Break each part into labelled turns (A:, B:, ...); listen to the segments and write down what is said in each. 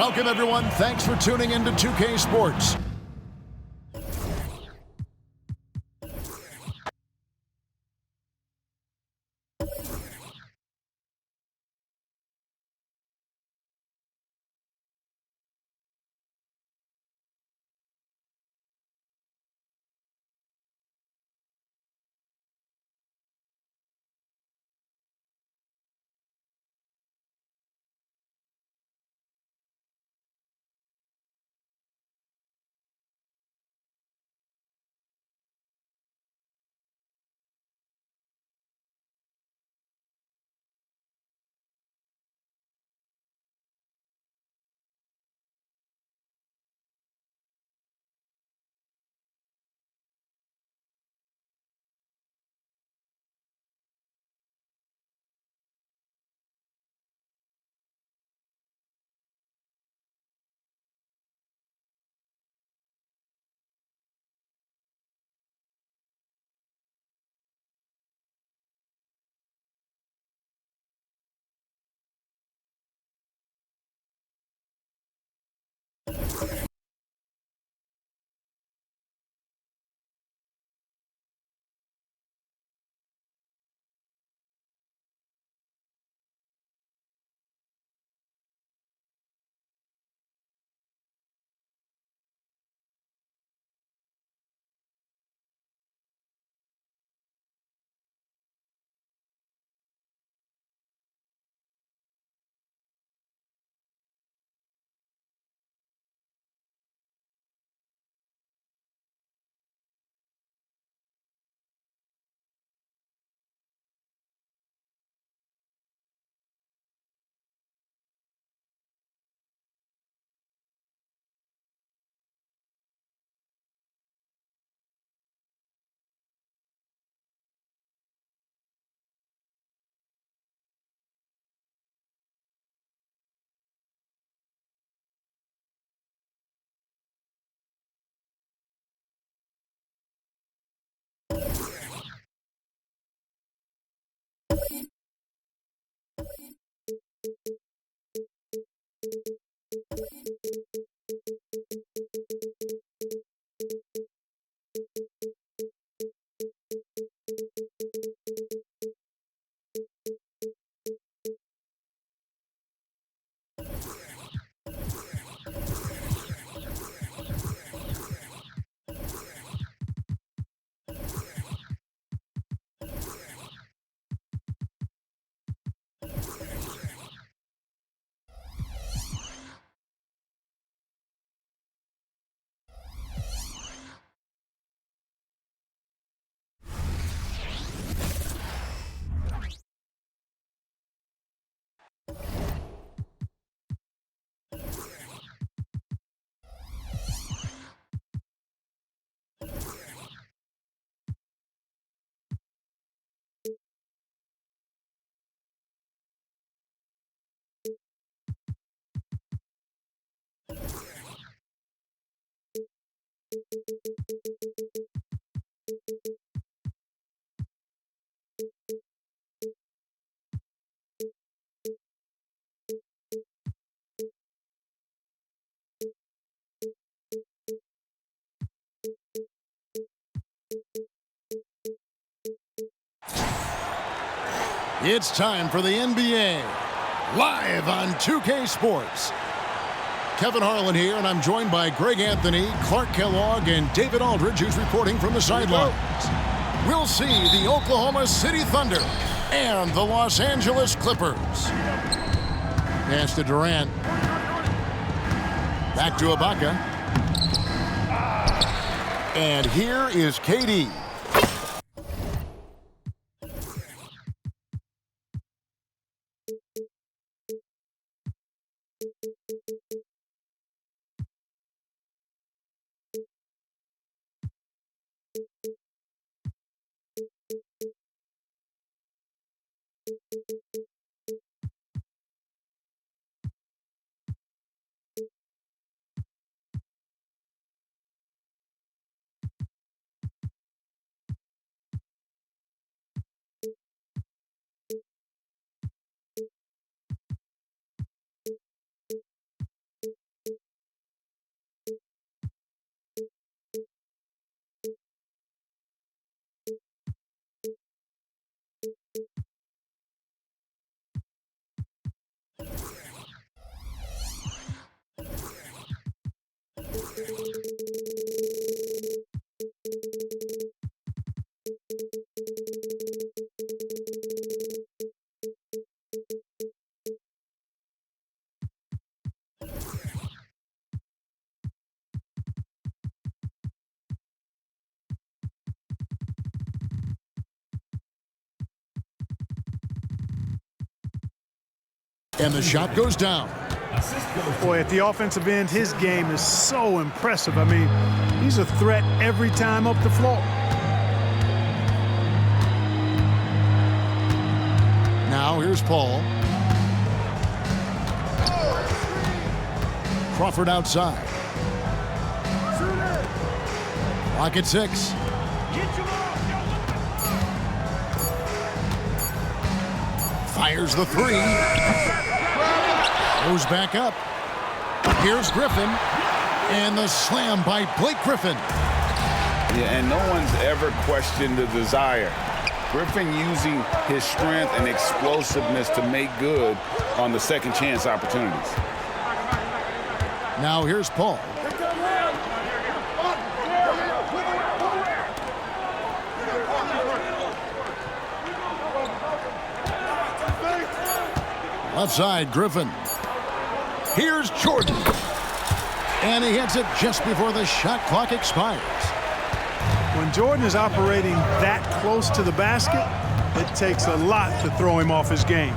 A: Welcome, everyone. Thanks for tuning in to 2K Sports. It's time for the NBA, live on 2K Sports. Kevin Harlan here, and I'm joined by Greg Anthony, Clark Kellogg, and David Aldridge, who's reporting from the sidelines. We'll see the Oklahoma City Thunder and the Los Angeles Clippers. Pass to Durant. Back to Ibaka. And here is KD. And the shot goes down.
B: Boy, at the offensive end, his game is so impressive. I mean, he's a threat every time up the floor.
A: Now here's Paul. Crawford outside. Clock at 6. Fires the 3. Goes back up. Here's Griffin. And the slam by Blake Griffin.
C: Yeah, and no one's ever questioned the desire. Griffin using his strength and explosiveness to make good on the second chance opportunities.
A: Now here's Paul. Left side, Griffin. Here's Jordan. And he hits it just before the shot clock expires.
B: When Jordan is operating that close to the basket, it takes a lot to throw him off his game.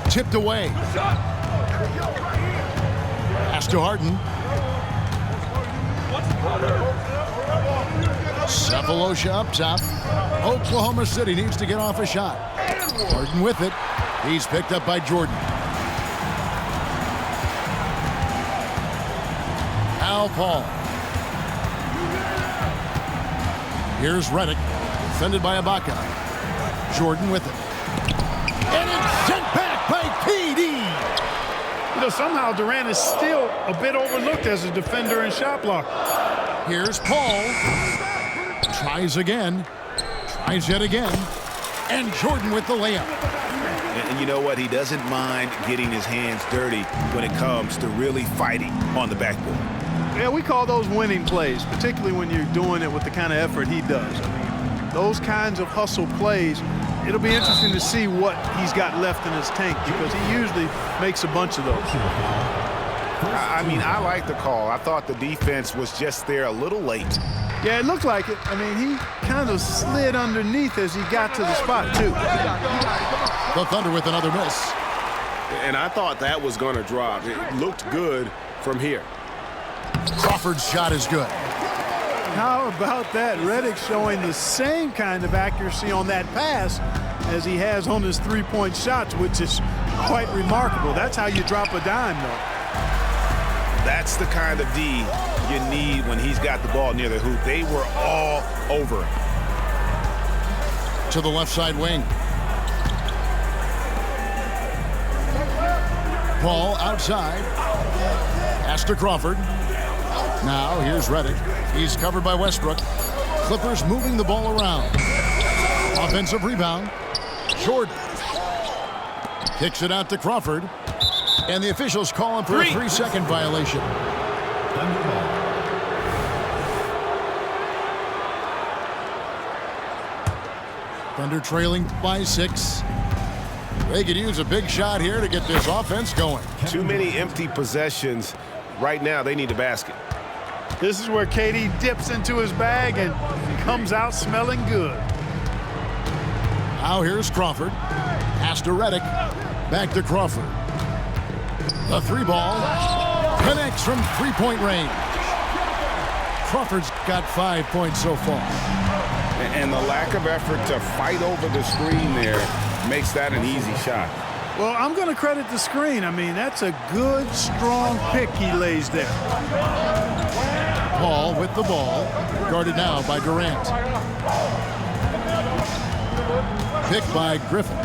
A: Tipped away. Pass to Harden. Cephalosha up top. Oklahoma City needs to get off a shot. Harden with it. He's picked up by Jordan. Al Paul. Here's Redick, defended by Ibaka. Jordan with it. And it's sent back by KD.
B: You know, somehow Durant is still a bit overlooked as a defender and shot blocker.
A: Here's Paul. Tries again. Tries yet again. And Jordan with the layup.
D: And you know what? He doesn't mind getting his hands dirty when it comes to really fighting on the backboard.
B: Yeah, we call those winning plays, particularly when you're doing it with the kind of effort he does. I mean, those kinds of hustle plays, it'll be interesting to see what he's got left in his tank because he usually makes a bunch of those.
D: I mean, I like the call. I thought the defense was just there a little late.
B: Yeah, it looked like it. I mean, he kind of slid underneath as he got to the spot, too.
A: The Thunder with another miss.
E: And I thought that was going to drop. It looked good from here.
A: Crawford's shot is good.
B: How about that? Redick showing the same kind of accuracy on that pass as he has on his three-point shots, which is quite remarkable. That's how you drop a dime, though.
D: That's the kind of D you need when he's got the ball near the hoop. They were all over him.
A: To the left side wing. Paul outside. Pass to Crawford. Now here's Redick. He's covered by Westbrook. Clippers moving the ball around. Offensive rebound. Jordan kicks it out to Crawford. And the officials call him for a 3-second violation. Thunder trailing by 6. They could use a big shot here to get this offense going.
E: Too many empty possessions. Right now, they need a basket.
B: This is where KD dips into his bag and comes out smelling good.
A: Now here's Crawford. Pass to Redick. Back to Crawford. The 3-ball connects from 3-point range. Crawford's got 5 points so far.
C: And the lack of effort to fight over the screen there makes that an easy shot.
B: Well, I'm going to credit the screen. I mean, that's a good, strong pick he lays there.
A: Paul with the ball. Guarded now by Durant. Picked by Griffin.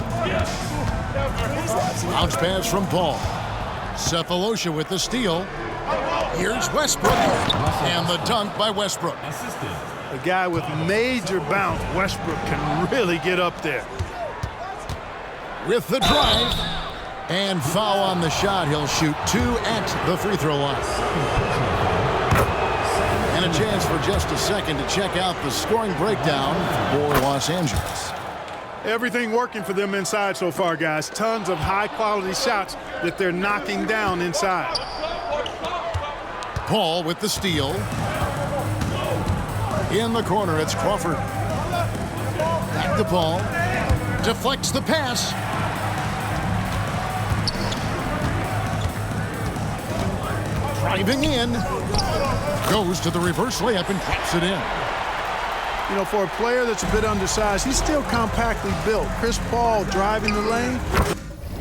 A: Bounce pass from Paul. Cephalosha with the steal. Here's Westbrook. And the dunk by Westbrook.
B: A guy with major bounce, Westbrook can really get up there.
A: With the drive. And foul on the shot. He'll shoot 2 at the free throw line. And a chance for just a second to check out the scoring breakdown for Los Angeles.
B: Everything working for them inside so far, guys. Tons of high-quality shots that they're knocking down inside.
A: Paul with the steal. In the corner, it's Crawford. Back to Paul. Deflects the pass. Driving in. Goes to the reverse layup and drops it in.
B: You know, for a player that's a bit undersized, he's still compactly built. Chris Paul driving the lane,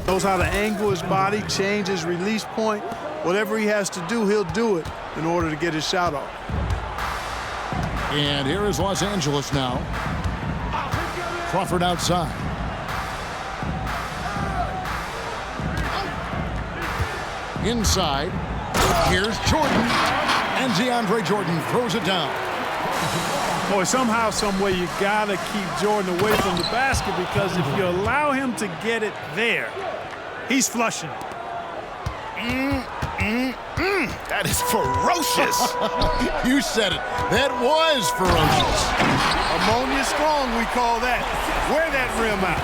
B: knows how to angle his body, change his release point. Whatever he has to do, he'll do it in order to get his shot off.
A: And here is Los Angeles now. Crawford outside. Inside. Here's Jordan. And DeAndre Jordan throws it down.
B: Boy, somehow, some way, you got to keep Jordan away from the basket, because if you allow him to get it there, he's flushing.
D: That is ferocious.
A: You said it. That was ferocious.
B: Ammonia strong, we call that. Wear that rim out.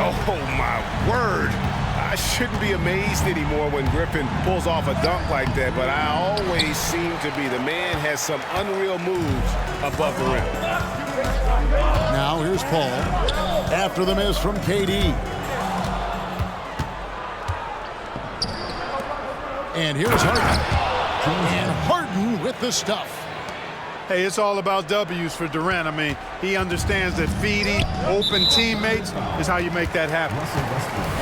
D: Oh, my word. I shouldn't be amazed anymore when Griffin pulls off a dunk like that, but I always seem to be. The man has some unreal moves above the rim.
A: Now here's Paul. After the miss from KD. And here's Harden. And Harden with the stuff.
B: Hey, it's all about W's for Durant. I mean, he understands that feeding open teammates is how you make that happen.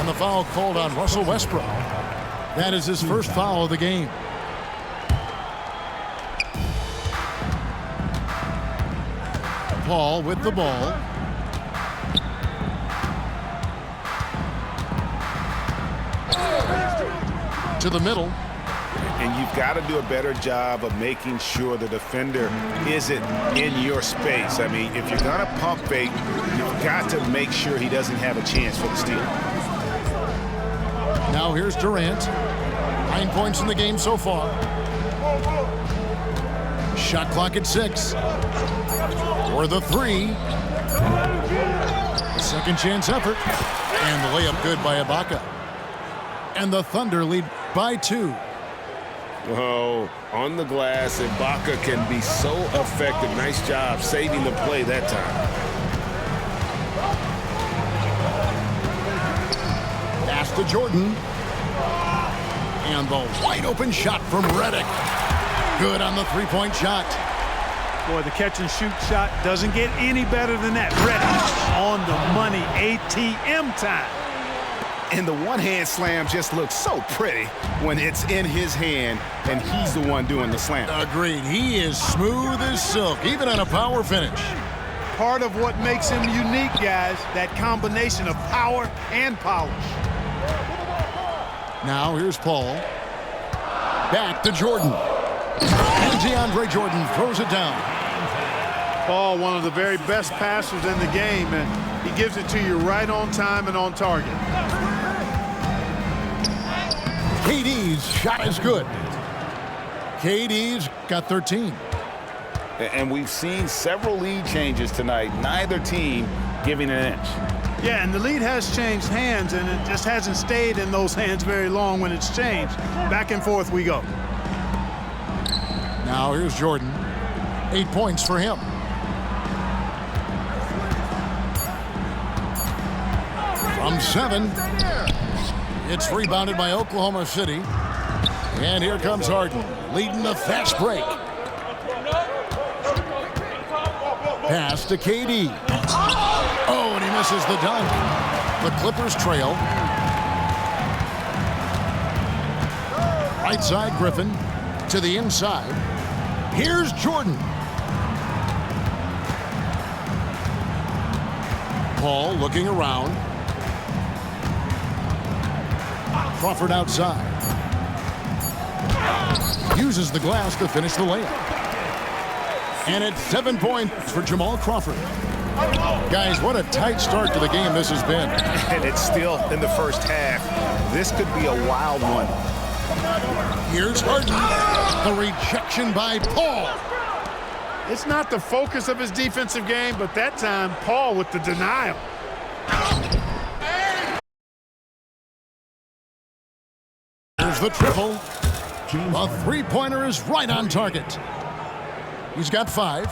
A: And the foul called on Russell Westbrook. That is his first foul of the game. Paul with the ball. To the middle.
D: And you've got to do a better job of making sure the defender isn't in your space. I mean, if you're going to pump fake, you've got to make sure he doesn't have a chance for the steal.
A: Now here's Durant. 9 points in the game so far. Shot clock at 6. For the 3. Second chance effort. And the layup good by Ibaka. And the Thunder lead by 2.
E: Oh, on the glass, Ibaka can be so effective. Nice job saving the play that time.
A: Pass to Jordan. And the wide open shot from Redick. Good on the three-point shot.
B: Boy, the catch and shoot shot doesn't get any better than that. Redick on the money, ATM time.
D: And the one-hand slam just looks so pretty when it's in his hand and he's the one doing the slam.
A: Agreed. He is smooth as silk, even on a power finish.
B: Part of what makes him unique, guys, that combination of power and polish.
A: Now here's Paul. Back to Jordan. And DeAndre Jordan throws it down.
B: Paul, one of the very best passers in the game, and he gives it to you right on time and on target.
A: KD's shot is good. KD's got 13.
C: And we've seen several lead changes tonight, neither team giving an inch.
B: Yeah, and the lead has changed hands, and it just hasn't stayed in those hands very long when it's changed. Back and forth we go.
A: Now here's Jordan. 8 points for him. From 7. It's rebounded by Oklahoma City. And here comes Harden, leading the fast break. Pass to KD. Oh, and he misses the dunk. The Clippers trail. Right side, Griffin. To the inside. Here's Jordan. Paul looking around. Crawford outside. Uses the glass to finish the layup. And it's 7 points for Jamal Crawford. Guys, what a tight start to the game this has been.
D: And it's still in the first half. This could be a wild one.
A: Here's Harden. The rejection by Paul.
B: It's not the focus of his defensive game, but that time, Paul with the denial.
A: Here's the triple. A three-pointer is right on target. He's got 5.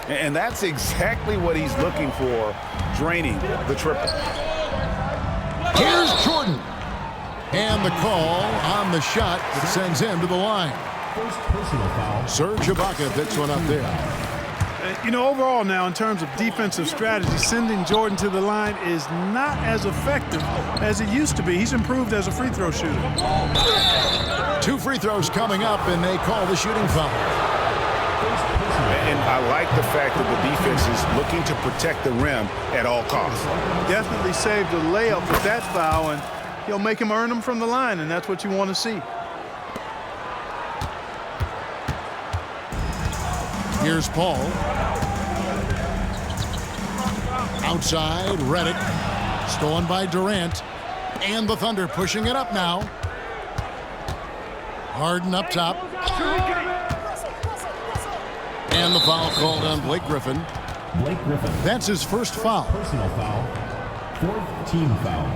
C: And that's exactly what he's looking for, draining the triple.
A: Here's Jordan. And the call on the shot that sends him to the line.
F: First personal foul.
A: Serge Ibaka picks one up there.
B: You know, overall now, in terms of defensive strategy, sending Jordan to the line is not as effective as it used to be. He's improved as a free throw shooter.
A: 2 free throws coming up, and they call the shooting foul.
D: And I like the fact that the defense is looking to protect the rim at all costs.
B: Definitely saved a layup with that foul, and he'll make him earn them from the line, and that's what you want to see.
A: Here's Paul. Outside, Redick. Stolen by Durant. And the Thunder pushing it up now. Harden up top. And the foul called on Blake Griffin.
F: Blake Griffin.
A: That's his first foul.
F: Personal foul. 4th team foul.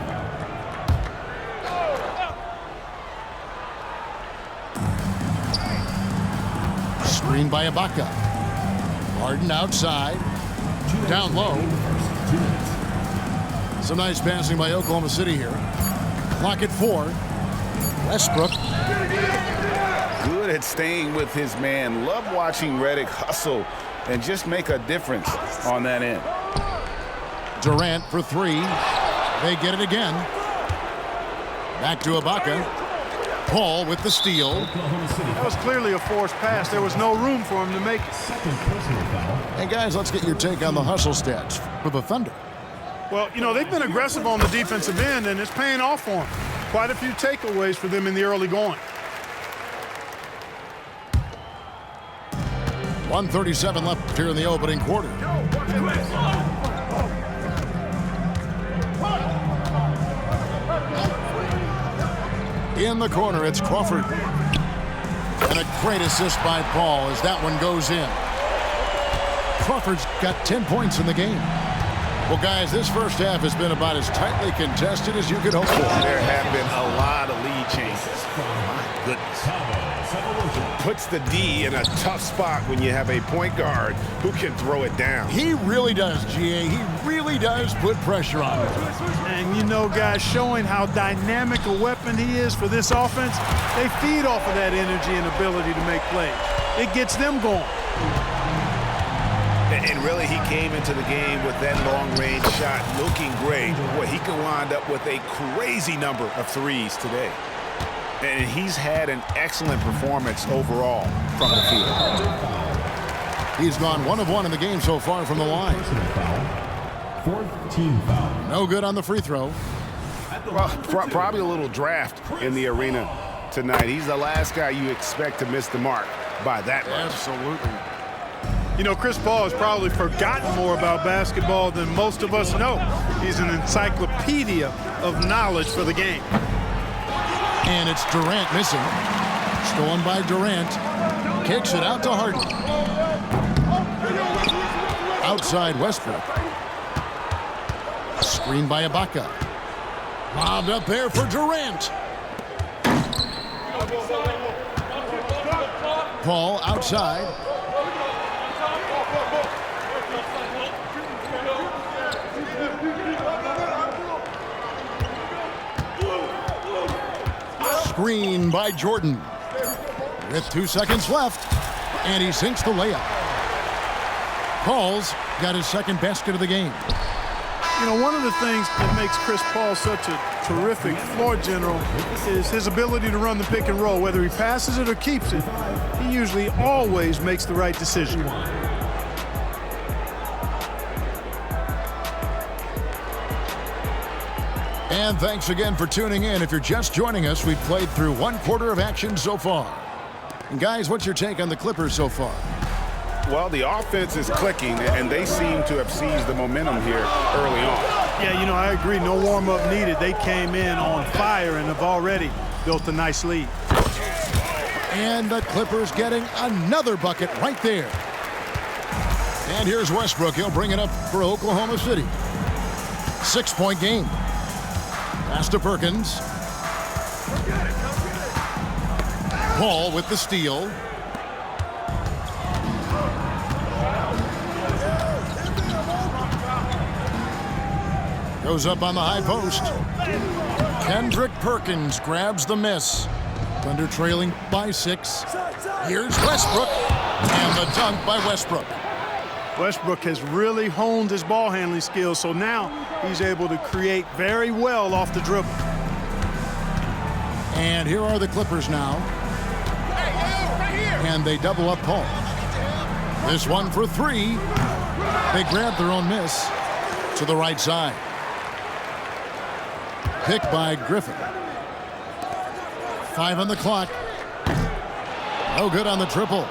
A: Screen by Ibaka. Harden outside. Down low. Some nice passing by Oklahoma City here. Clock at 4. Westbrook.
C: Good at staying with his man. Love watching Redick hustle and just make a difference on that end.
A: Durant for 3. They get it again. Back to Ibaka. Paul with the steal.
B: That was clearly a forced pass. There was no room for him to make it.
F: Second personal foul.
A: Hey, guys, let's get your take on the hustle stats for the Thunder.
B: Well, you know, they've been aggressive on the defensive end, and it's paying off for them. Quite a few takeaways for them in the early going.
A: 1:37 left here in the opening quarter. In the corner, it's Crawford. And a great assist by Paul as that one goes in. Crawford's got 10 points in the game. Well, guys, this first half has been about as tightly contested as you could hope for.
D: There have been a lot of lead changes. My goodness. Puts the D in a tough spot when you have a point guard who can throw it down.
A: He really does, GA. He really does put pressure on him.
B: And, you know, guys, showing how dynamic a weapon he is for this offense, they feed off of that energy and ability to make plays. It gets them going.
D: And really, he came into the game with that long-range shot looking great. Boy, he could wind up with a crazy number of threes today. And he's had an excellent performance overall from the field.
A: He's gone 1 of 1 in the game so far from the line.
F: Personal foul. 4th team foul.
A: No good on the free throw.
D: Well, probably a little draft in the arena tonight. He's the last guy you expect to miss the mark by that much.
A: Absolutely.
B: You know, Chris Paul has probably forgotten more about basketball than most of us know. He's an encyclopedia of knowledge for the game.
A: And it's Durant missing. Stolen by Durant. Kicks it out to Harden. Outside Westbrook. Screen by Ibaka. Lobbed up there for Durant. Paul outside. Screen by Jordan. With 2 seconds left, and he sinks the layup. Paul's got his second basket of the game.
B: You know, one of the things that makes Chris Paul such a terrific floor general is his ability to run the pick and roll. Whether he passes it or keeps it, he usually always makes the right decision.
A: And thanks again for tuning in. If you're just joining us, we've played through 1 quarter of action so far. And guys, what's your take on the Clippers so far?
D: Well, the offense is clicking, and they seem to have seized the momentum here early on.
B: Yeah, you know, I agree. No warm-up needed. They came in on fire and have already built a nice lead.
A: And the Clippers getting another bucket right there. And here's Westbrook. He'll bring it up for Oklahoma City. 6-point game. Pass to Perkins. Paul with the steal. Goes up on the high post. Kendrick Perkins grabs the miss. Thunder trailing by 6. Here's Westbrook. And the dunk by Westbrook.
B: Westbrook has really honed his ball handling skills, so now he's able to create very well off the dribble.
A: And here are the Clippers now. And they double up Paul. This one for 3. They grab their own miss to the right side. Picked by Griffin. 5 on the clock. No good on the triple.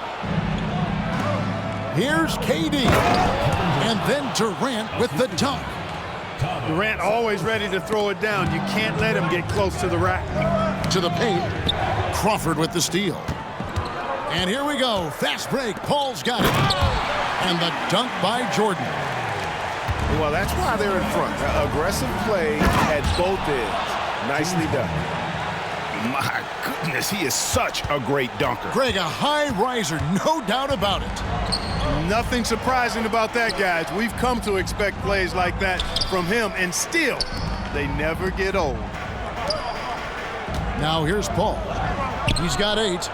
A: Here's KD. And then Durant with the dunk.
B: Durant always ready to throw it down. You can't let him get close to the rack.
A: To the paint. Crawford with the steal. And here we go. Fast break. Paul's got it. And the dunk by Jordan.
D: Well, that's why they're in front. Aggressive play at both ends. Nicely done. My goodness, he is such a great dunker.
A: Greg, a high riser, no doubt about it.
B: Nothing surprising about that, guys. We've come to expect plays like that from him, and still, they never get old.
A: Now here's Paul. He's got 8.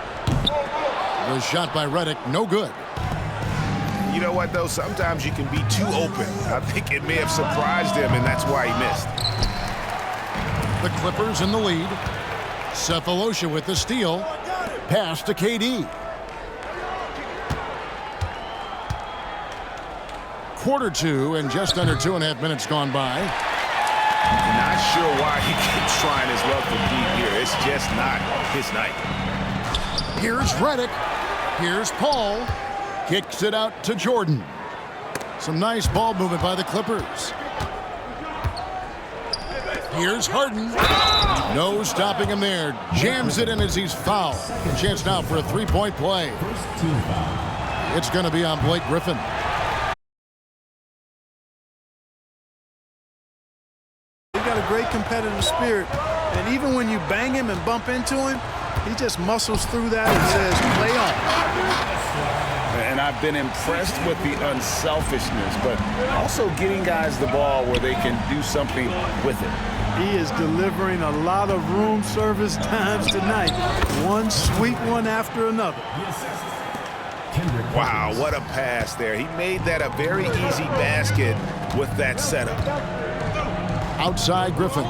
A: The shot by Redick, no good.
D: You know what, though? Sometimes you can be too open. I think it may have surprised him, and that's why he missed.
A: The Clippers in the lead. Cephalosha with the steal. Pass to KD. Quarter 2 and just under 2.5 minutes gone by.
D: Not sure why he keeps trying his luck from deep here. It's just not his night.
A: Here's Redick. Here's Paul. Kicks it out to Jordan. Some nice ball movement by the Clippers. Here's Harden. No stopping him there. Jams it in as he's fouled. Chance now for a 3-point play. It's going to be on Blake Griffin.
B: He's got a great competitive spirit, and even when you bang him and bump into him, he just muscles through that and says, play on.
C: And I've been impressed with the unselfishness, but also getting guys the ball where they can do something with it.
B: He is delivering a lot of room service times tonight. One sweet one after another.
D: Wow, what a pass there. He made that a very easy basket with that setup.
A: Outside Griffin.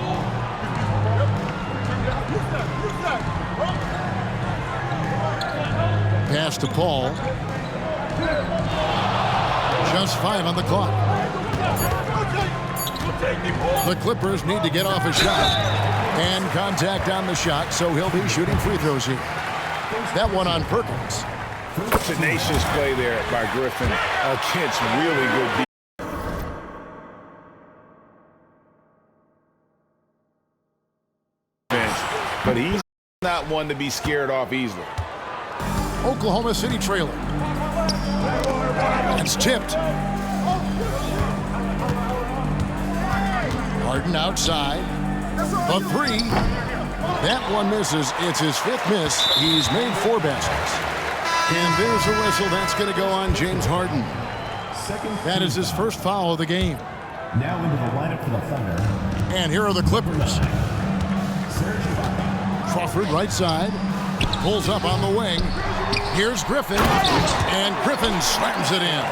A: Pass to Paul. Just 5 on the clock. The Clippers need to get off a shot. And contact on the shot, so he'll be shooting free throws here. That one on Perkins.
D: Tenacious play there by Griffin against really good defense. But he's not one to be scared off easily.
A: Oklahoma City trailing. It's tipped. Harden outside. A 3. That one misses. It's his 5th miss. He's made 4 baskets. And there's a whistle. That's going to go on James Harden. That is his first foul of the game.
F: Now into the lineup for the Thunder.
A: And here are the Clippers. Crawford right side. Pulls up on the wing. Here's Griffin. And Griffin slams it in.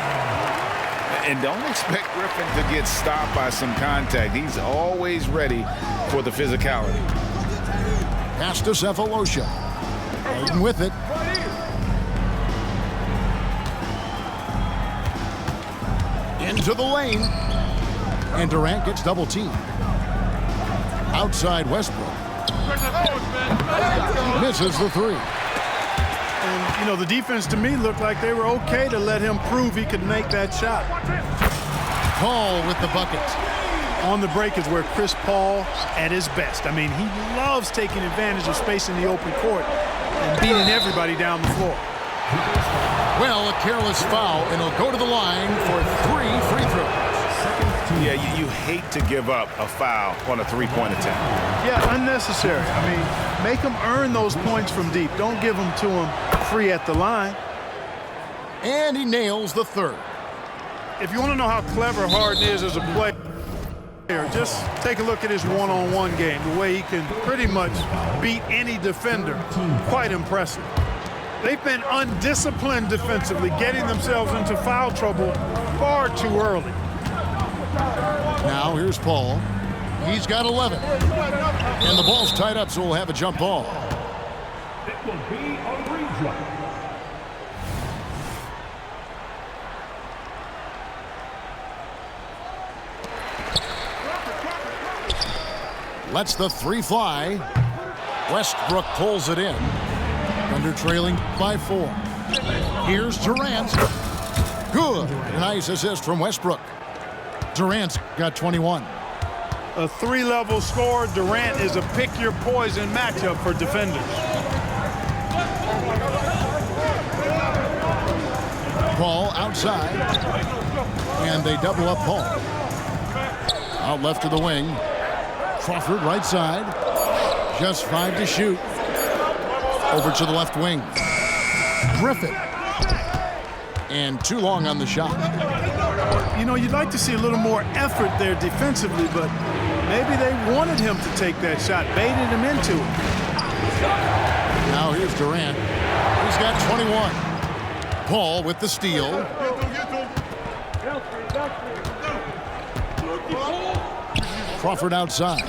C: And don't expect Griffin to get stopped by some contact. He's always ready for the physicality.
A: Pass to Cephalosha. Harden with it. Into the lane. And Durant gets double teamed. Outside Westbrook. Misses the 3.
B: And, you know, the defense to me looked like they were okay to let him prove he could make that shot.
A: Paul with the bucket.
B: On the break is where Chris Paul at his best. I mean, he loves taking advantage of space in the open court and beating everybody down the floor.
A: Well, a careless foul, and he'll go to the line for 3 free throws.
D: Yeah, you hate to give up a foul on a 3-point attempt.
B: Yeah, unnecessary. I mean, make them earn those points from deep. Don't give them to them free at the line.
A: And he nails the 3rd.
B: If you want to know how clever Harden is as a player, Just take a look at his one-on-one game, the way he can pretty much beat any defender. Quite impressive. They've been undisciplined defensively, getting themselves into foul trouble far too early.
A: Now here's Paul. He's got 11. And the ball's tied up, so we'll have a jump ball.
F: It will be a redraw.
A: Lets the three fly. Westbrook pulls it in. Thunder trailing by 4. Here's Durant. Good. Nice assist from Westbrook. Durant's got 21.
B: A 3-level score. Durant is a pick-your-poison matchup for defenders.
A: Paul outside. And they double up Paul. Out left to the wing. Crawford right side. Just 5 to shoot. Over to the left wing. Griffin. And too long on the shot.
B: You know, you'd like to see a little more effort there defensively, but maybe they wanted him to take that shot, baited him into it.
A: Now here's Durant. He's got 21. Paul with the steal. Crawford outside.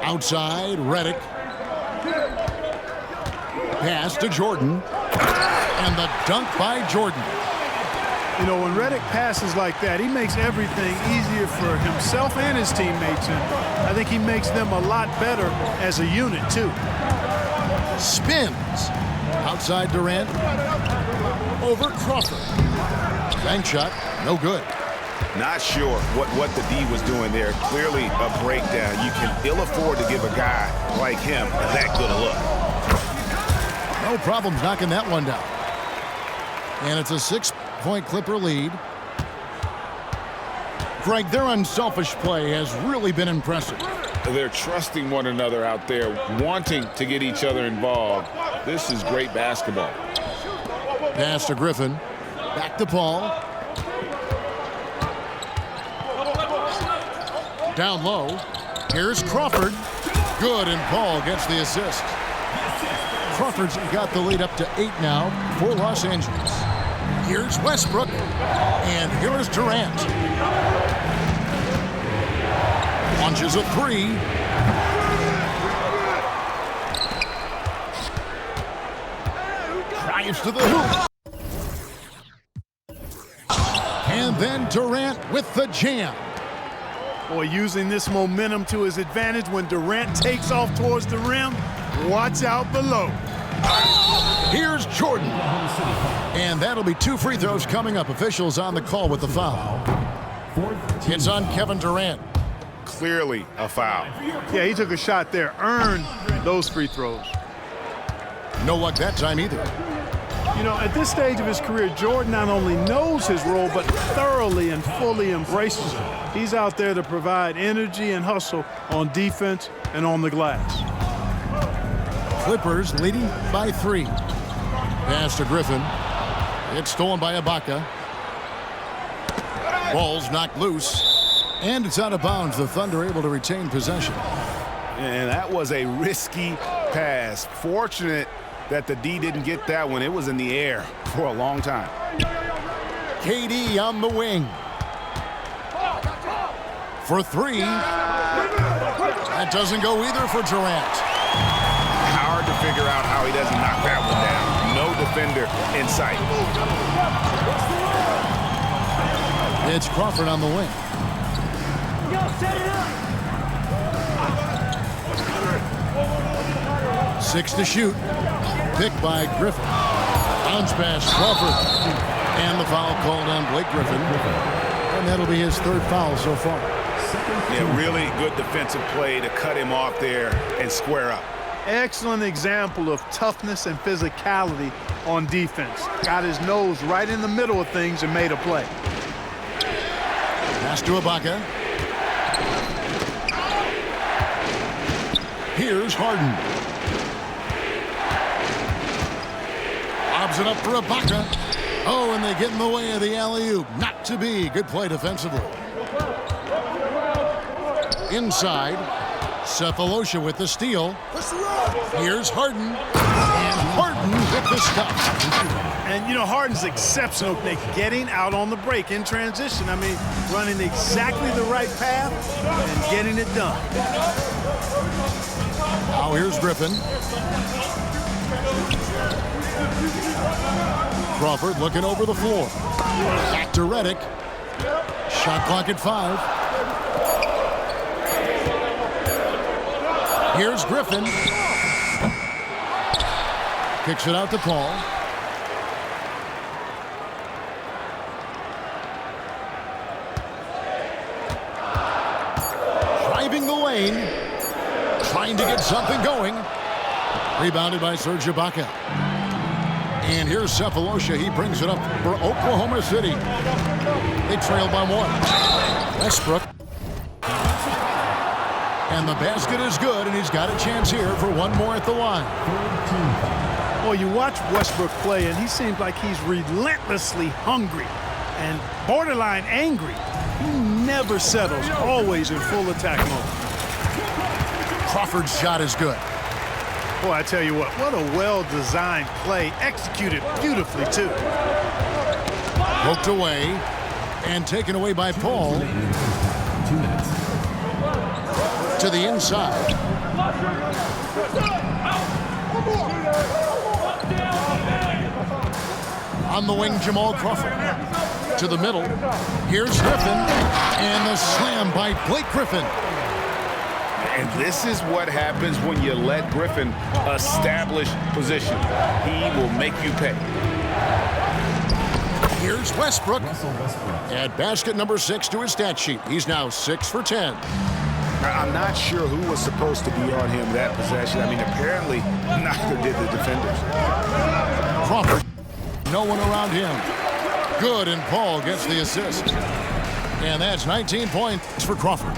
A: Outside, Redick. Pass to Jordan. And the dunk by Jordan.
B: You know, when Redick passes like that, he makes everything easier for himself and his teammates. And I think he makes them a lot better as a unit, too.
A: Spins. Outside Durant. Over Crawford. Bank shot, no good.
D: Not sure what the D was doing there. Clearly a breakdown. You can ill afford to give a guy like him that good a look.
A: No problems knocking that one down. And it's a 6-point Clipper lead. Greg, their unselfish play has really been impressive.
C: They're trusting one another out there, wanting to get each other involved. This is great basketball.
A: Pass to Griffin. Back to Paul. Down low. Here's Crawford. Good, and Paul gets the assist. Crawford's got the lead up to 8 now for Los Angeles. Here's Westbrook. And here's Durant. Launches a 3. Drives to the hoop. And then Durant with the jam.
B: Boy, using this momentum to his advantage when Durant takes off towards the rim. Watch out below.
A: Here's Jordan. And that'll be 2 free throws coming up. Officials on the call with the foul. It's on Kevin Durant.
D: Clearly a foul.
B: Yeah, he took a shot there, earned those free throws.
A: No luck that time either.
B: You know, at this stage of his career, Jordan not only knows his role, but thoroughly and fully embraces it. He's out there to provide energy and hustle on defense and on the glass.
A: Clippers leading by 3. Pass to Griffin. It's stolen by Ibaka. Ball's knocked loose. And it's out of bounds. The Thunder able to retain possession.
D: And that was a risky pass. Fortunate that the D didn't get that one. It was in the air for a long time.
A: KD on the wing. For 3. That doesn't go either for Durant.
D: Hard to figure out how he doesn't knock that one down. No defender in sight.
A: It's Crawford on the wing. 6 to shoot. Picked by Griffin. Bounce pass, Crawford. And the foul called on Blake Griffin. And that'll be his 3rd foul so far.
D: Yeah, really good defensive play to cut him off there and square up.
B: Excellent example of toughness and physicality on defense. Got his nose right in the middle of things and made a play.
A: Pass to Ibaka. Here's Harden. Lobs it up for Ibaka. Oh, and they get in the way of the alley-oop. Not to be. Good play defensively. Inside, Cephalosha with the steal. Here's Harden. And Harden with the stop.
B: And, you know, Harden's exceptional at getting out on the break in transition. I mean, running exactly the right path and getting it done.
A: Now here's Griffin. Crawford looking over the floor. Back to Redick. Shot clock at 5. Here's Griffin. Kicks it out to Paul. Driving the lane. Trying to get something going. Rebounded by Serge Ibaka. And here's Cephalosha. He brings it up for Oklahoma City. They trail by 1. Westbrook. And the basket is good, and he's got a chance here for one more at the line.
B: Well, you watch Westbrook play, and he seems like he's relentlessly hungry and borderline angry. He never settles, always in full attack mode.
A: Crawford's shot is good.
B: Boy, I tell you what a well-designed play, executed beautifully, too.
A: Poked away and taken away by Paul.
F: 2 minutes.
A: To the inside. On the wing, Jamal Crawford. To the middle. Here's Griffin. And the slam by Blake Griffin.
C: And this is what happens when you let Griffin establish position. He will make you pay.
A: Here's Westbrook. Add basket number 6 to his stat sheet. He's now 6 for 10.
C: I'm not sure who was supposed to be on him that possession. I mean, apparently neither did the defenders.
A: Crawford. No one around him. Good, and Paul gets the assist. And that's 19 points for Crawford.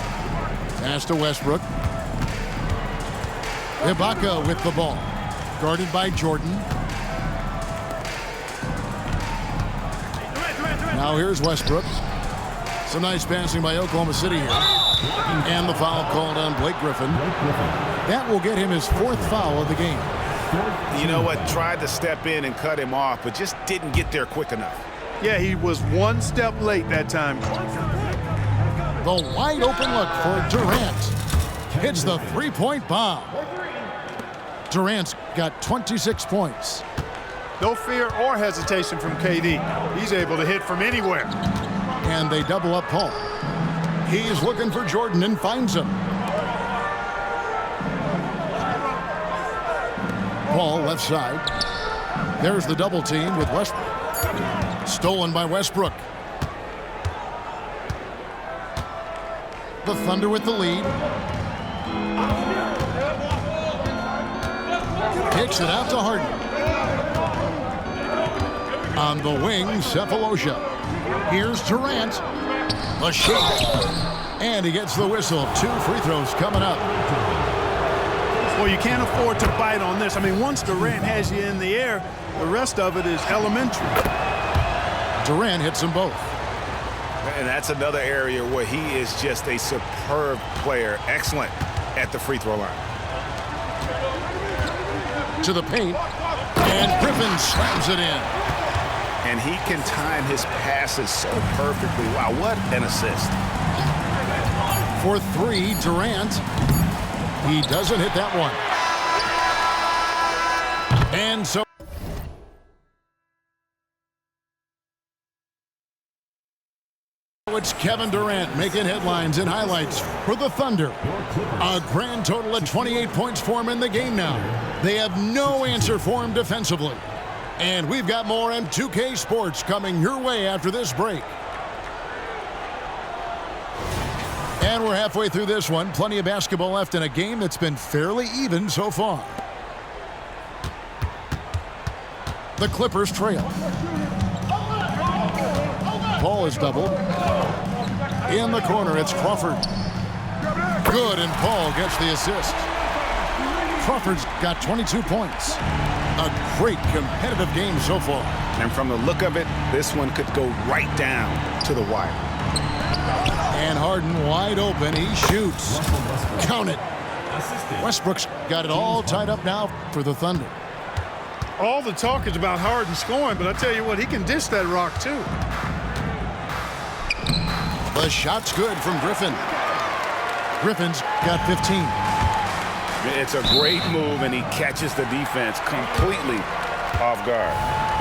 A: Pass to Westbrook. Ibaka with the ball. Guarded by Jordan. Now here's Westbrook. Some nice passing by Oklahoma City here. And the foul called on Blake Griffin. That will get him his 4th foul of the game.
C: You know what? Tried to step in and cut him off, but just didn't get there quick enough.
B: Yeah, he was one step late that time.
A: The wide open look for Durant. Hits the 3-point bomb. Durant's got 26 points.
B: No fear or hesitation from KD. He's able to hit from anywhere.
A: And they double up Paul. He's looking for Jordan and finds him. Paul left side. There's the double team with Westbrook. Stolen by Westbrook. The Thunder with the lead. Kicks it out to Harden. On the wing, Cephalosha. Here's Durant. A shot. And he gets the whistle. 2 free throws coming up.
B: Well, you can't afford to bite on this. I mean, once Durant has you in the air, the rest of it is elementary.
A: Durant hits them both.
C: And that's another area where he is just a superb player. Excellent at the free throw line.
A: To the paint. And Griffin slams it in.
C: And he can time his passes so perfectly. Wow, what an assist.
A: For 3, Durant. He doesn't hit that one. And so it's Kevin Durant making headlines and highlights for the Thunder. A grand total of 28 points for him in the game now. They have no answer for him defensively. And we've got more M2K Sports coming your way after this break. And we're halfway through this one. Plenty of basketball left in a game that's been fairly even so far. The Clippers trail. Paul is doubled. In the corner, it's Crawford. Good, and Paul gets the assist. Crawford's got 22 points. A great competitive game so far.
D: And from the look of it, this one could go right down to the wire.
A: And Harden wide open. He shoots. Count it. Westbrook's got it all tied up now for the Thunder.
B: All the talk is about Harden scoring, but I tell you what, he can dish that rock too.
A: The shot's good from Griffin. Griffin's got 15.
C: It's a great move, and he catches the defense completely off guard.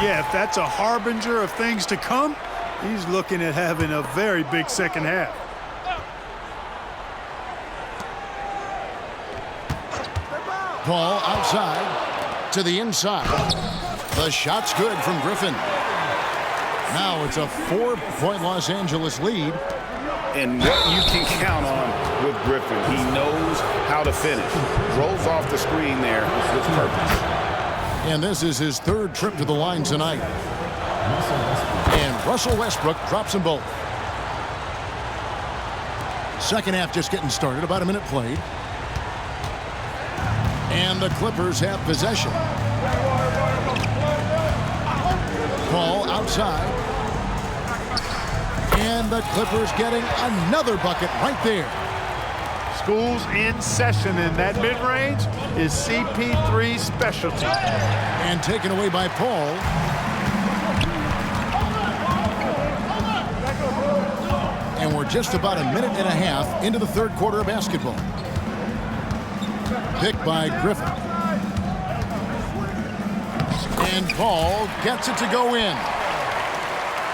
B: Yeah, if that's a harbinger of things to come, he's looking at having a very big second half.
A: Paul outside to the inside. The shot's good from Griffin. Now it's a 4-point Los Angeles lead.
C: And what you can count on with Griffin, he knows how to finish. Rolls off the screen there with purpose.
A: And this is his third trip to the line tonight. And Russell Westbrook drops them both. Second half just getting started, about a minute played. And the Clippers have possession. Paul outside. And the Clippers getting another bucket right there.
B: School's in session, and that mid-range is CP3's specialty.
A: And taken away by Paul. And we're just about a minute and a half into the third quarter of basketball. Picked by Griffin. And Paul gets it to go in.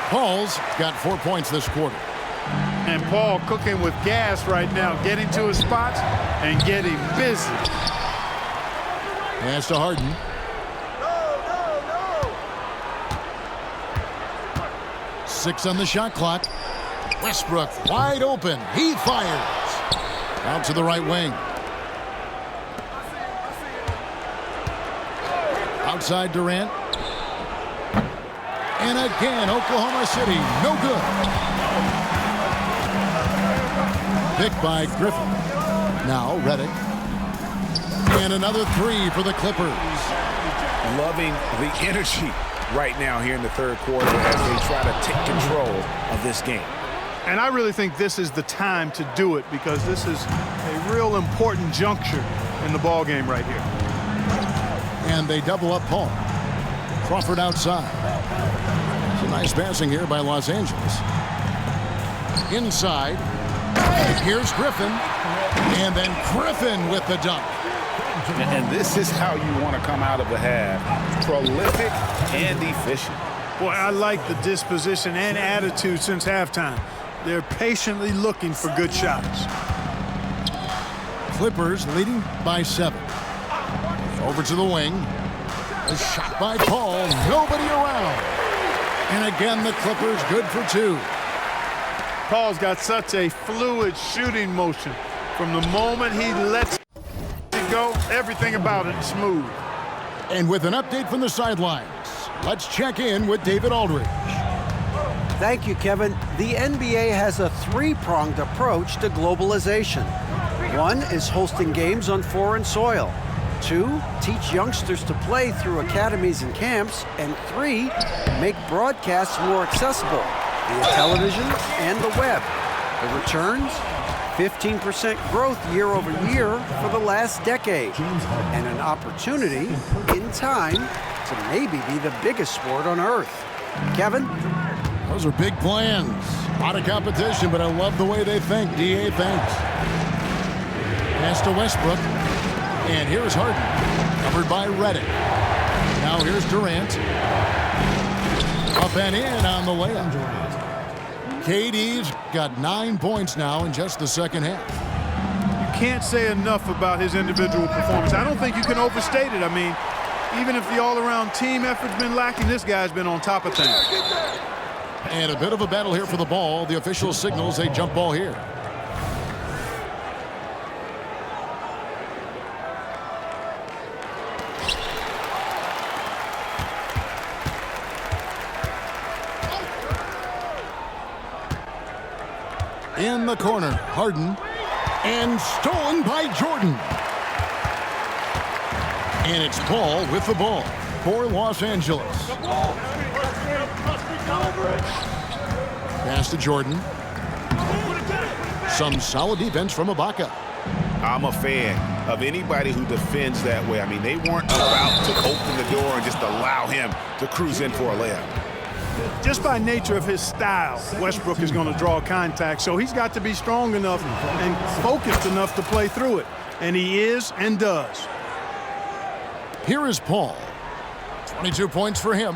A: Paul's got 4 points this quarter.
B: And Paul cooking with gas right now, getting to his spots and getting busy.
A: Pass to Harden. Six on the shot clock. Westbrook wide open. He fires. Out to the right wing. Outside Durant. And again, Oklahoma City, no good. Picked by Griffin. Now Redick. And another three for the Clippers.
D: Loving the energy right now here in the third quarter as they try to take control of this game.
B: And I really think this is the time to do it because this is a real important juncture in the ball game right here.
A: And they double up Paul. Crawford outside. It's a nice passing here by Los Angeles. Inside. Here's Griffin. And then Griffin with the dunk.
C: And this is how you want to come out of the half. Prolific and efficient.
B: Boy, I like the disposition and attitude since halftime. They're patiently looking for good shots.
A: Clippers leading by 7. Over to the wing. A shot by Paul. Nobody around. And again, the Clippers good for 2.
B: Paul's got such a fluid shooting motion. From the moment he lets it go, everything about it is smooth.
A: And with an update from the sidelines, let's check in with David Aldridge.
G: Thank you, Kevin. The NBA has a 3-pronged approach to globalization. 1 is hosting games on foreign soil. 2, teach youngsters to play through academies and camps. And 3, make broadcasts more accessible via television and the web. The returns? 15% growth year over year for the last decade. And an opportunity, in time, to maybe be the biggest sport on earth. Kevin?
A: Those are big plans. A lot of competition, but I love the way they think. DA thinks. Pass to Westbrook. And here's Harden. Covered by Redick. Now here's Durant. Up and in on the layup. KD's got 9 points now in just the second half.
B: You can't say enough about his individual performance. I don't think you can overstate it. I mean, even if the all-around team effort's been lacking, this guy's been on top of things.
A: And a bit of a battle here for the ball. The official signals a jump ball here. In the corner, Harden. And stolen by Jordan. And it's Paul with the ball. for Los Angeles. Pass to Jordan. Some solid defense from Ibaka.
D: I'm a fan of anybody who defends that way. I mean, they weren't about to open the door and just allow him to cruise in for a layup.
B: Just by nature of his style, Westbrook is going to draw contact, so he's got to be strong enough and focused enough to play through it, and he is and does.
A: Here is Paul. 22 points for him.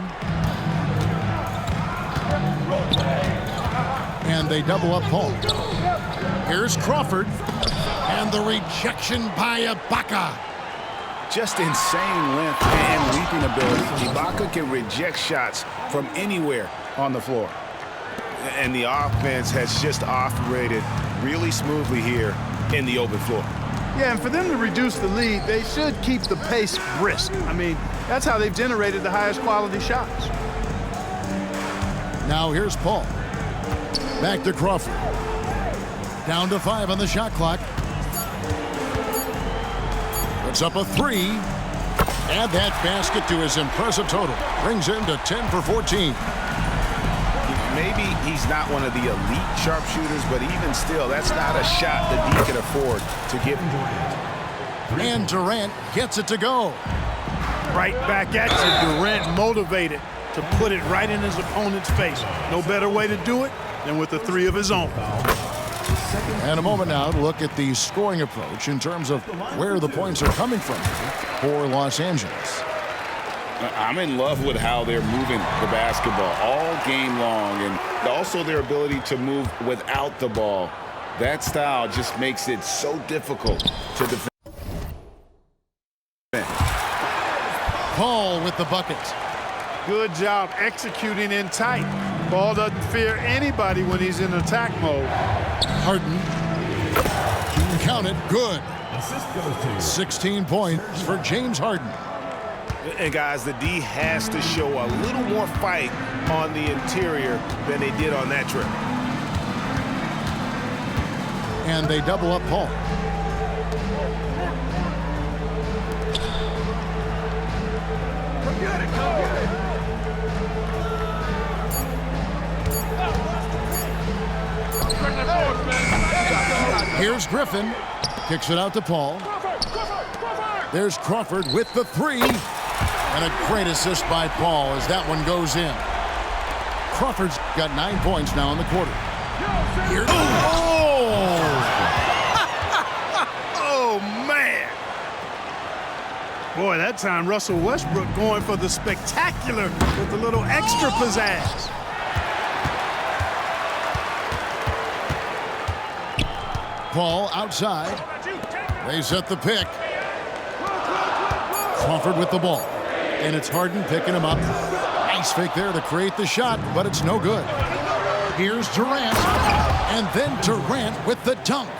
A: And they double up Paul. Here's Crawford. And the rejection by Ibaka.
C: Just insane length and leaping ability. Ibaka can reject shots from anywhere on the floor.
D: And the offense has just operated really smoothly here in the open floor.
B: Yeah, and for them to reduce the lead, they should keep the pace brisk. I mean, that's how they've generated the highest quality shots.
A: Now here's Paul. Back to Crawford. Down to 5 on the shot clock. Puts up a 3. And that basket to his impressive total brings him to 10 for 14.
C: Maybe he's not one of the elite sharpshooters, but even still, that's not a shot that he can afford to give him.
A: And Durant gets it to go.
B: Right back at you, Durant motivated to put it right in his opponent's face. No better way to do it than with a 3 of his own.
A: And a moment now to look at the scoring approach in terms of where the points are coming from for Los Angeles.
C: I'm in love with how they're moving the basketball all game long, and also their ability to move without the ball. That style just makes it so difficult to defend.
A: Paul with the bucket.
B: Good job executing in tight. Ball doesn't fear anybody when he's in attack mode.
A: Harden. Count it. Good.
F: Assist goes to
A: 16 points for James Harden.
D: And guys, the D has to show a little more fight on the interior than they did on that trip.
A: And they double up Paul. Here's Griffin. Kicks it out to Paul. There's Crawford with the 3. And a great assist by Paul as that one goes in. Crawford's got 9 points now in the quarter. Here. Oh!
B: Oh, man. Boy, that time Russell Westbrook going for the spectacular with a little extra pizzazz.
A: Paul outside. They set the pick. Crawford with the ball. And it's Harden picking him up. Nice fake there to create the shot, but it's no good. Here's Durant. And then Durant with the dunk.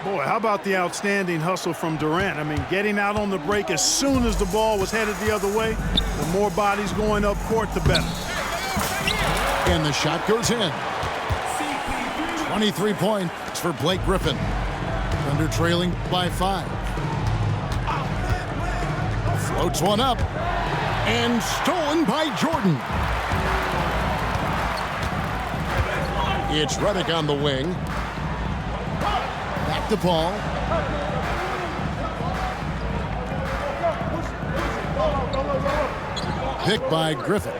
B: Boy, how about the outstanding hustle from Durant? I mean, getting out on the break as soon as the ball was headed the other way. The more bodies going up court, the better.
A: And the shot goes in. 23 points for Blake Griffin. Thunder trailing by 5. Floats one up. And stolen by Jordan. It's Redick on the wing. Back to Paul. Picked by Griffin.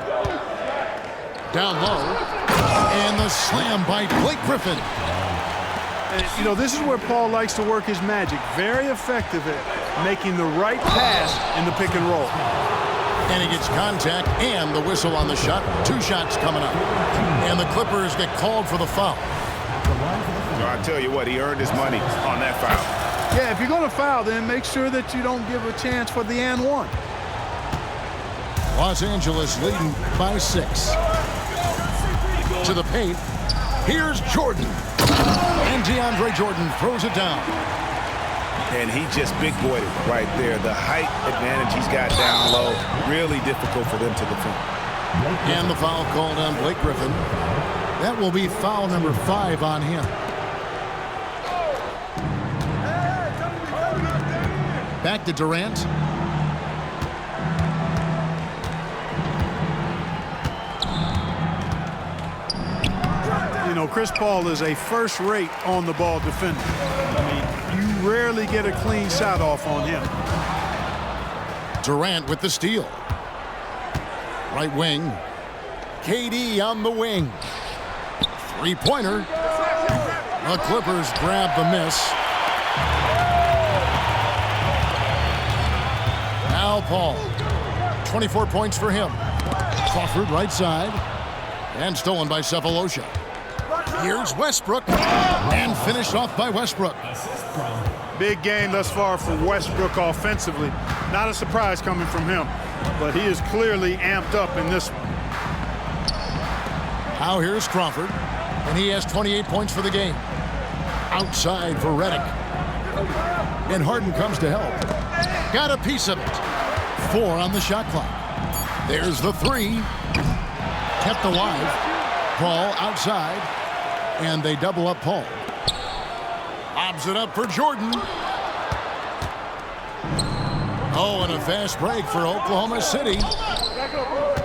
A: Down low. And the slam by Blake Griffin.
B: And, you know, this is where Paul likes to work his magic. Very effective at making the right pass in the pick and roll.
A: And he gets contact and the whistle on the shot. 2 shots coming up. And the Clippers get called for the foul.
D: So I tell you what, he earned his money on that foul.
B: Yeah, if you're going to foul, then make sure that you don't give a chance for the and one.
A: Los Angeles leading by 6. To the paint. Here's Jordan. And DeAndre Jordan throws it down.
D: And he just big-boyed it right there. The height advantage he's got down low, really difficult for them to defend.
A: And the foul called on Blake Griffin. That will be foul number 5 on him. Back to Durant.
B: know, Chris Paul is a first-rate on-the-ball defender. I mean, you rarely get a clean shot off on him.
A: Durant with the steal. Right wing. KD on the wing. Three-pointer. The Clippers grab the miss. Now Paul. 24 points for him. Crawford right side. And stolen by Cephalosha. Here's Westbrook. And finished off by Westbrook.
B: Big game thus far for Westbrook offensively. Not a surprise coming from him, but he is clearly amped up in this one.
A: Now here's Crawford. And he has 28 points for the game. Outside for Redick. And Harden comes to help. Got a piece of it. 4 on the shot clock. There's the 3. Kept alive. Paul outside. And they double up Paul. Lobs it up for Jordan. Oh, and a fast break for Oklahoma City.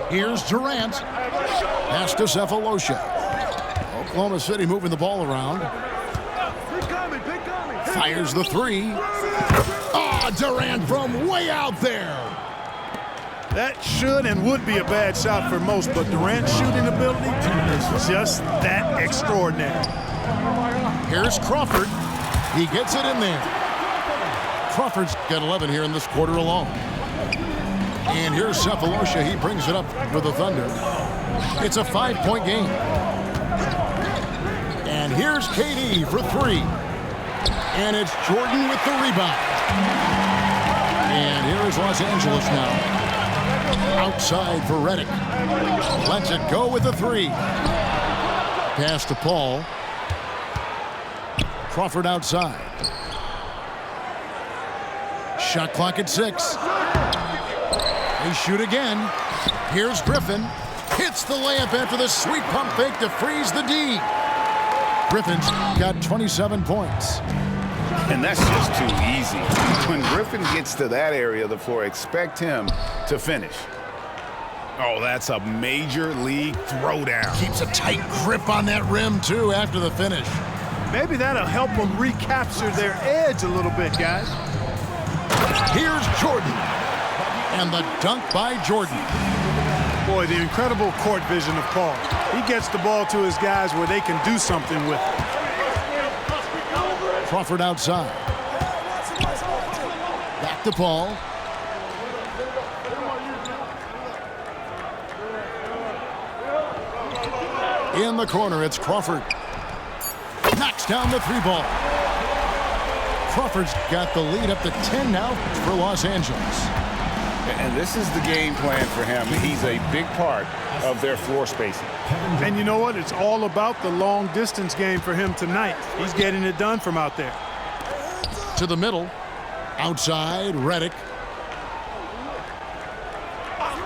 A: Here's Durant. Pass to Cephalosha. Oklahoma City moving the ball around. Fires the 3. Ah, Durant from way out there.
B: That should and would be a bad shot for most, but Durant's shooting ability is just that extraordinary.
A: Here's Crawford. He gets it in there. Crawford's got 11 here in this quarter alone. And here's Cephalosha. He brings it up for the Thunder. It's a 5-point game. And here's KD for 3. And it's Jordan with the rebound. And here is Los Angeles now. Outside for Redick. Lets it go with the 3. Pass to Paul. Crawford outside. Shot clock at 6. They shoot again. Here's Griffin. Hits the layup after the sweet pump fake to freeze the D. Griffin's got 27 points.
C: And that's just too easy. When Griffin gets to that area of the floor, expect him to finish. Oh, that's a major league throwdown.
A: Keeps a tight grip on that rim, too, after the finish.
B: Maybe that'll help them recapture their edge a little bit, guys.
A: Here's Jordan. And the dunk by Jordan.
B: Boy, the incredible court vision of Paul. He gets the ball to his guys where they can do something with it.
A: Crawford outside. Back to Paul. In the corner, it's Crawford. Knocks down the 3 ball. Crawford's got the lead up to 10 now for Los Angeles.
C: And this is the game plan for him. He's a big part of their floor spacing.
B: And you know what? It's all about the long distance game for him tonight. He's getting it done from out there.
A: To the middle. Outside, Redick.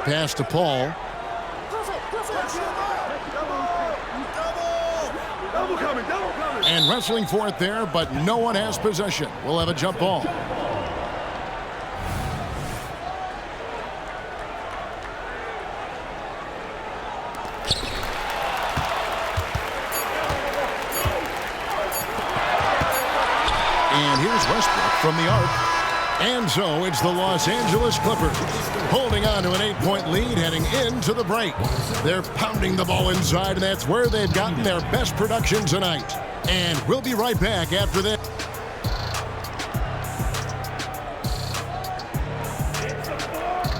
A: Pass to Paul. And wrestling for it there, but no one has possession. We'll have a jump ball. And here's Westbrook from the arc. And so it's the Los Angeles Clippers holding on to an 8-point lead heading into the break. They're pounding the ball inside, and that's where they've gotten their best production tonight. And we'll be right back after this.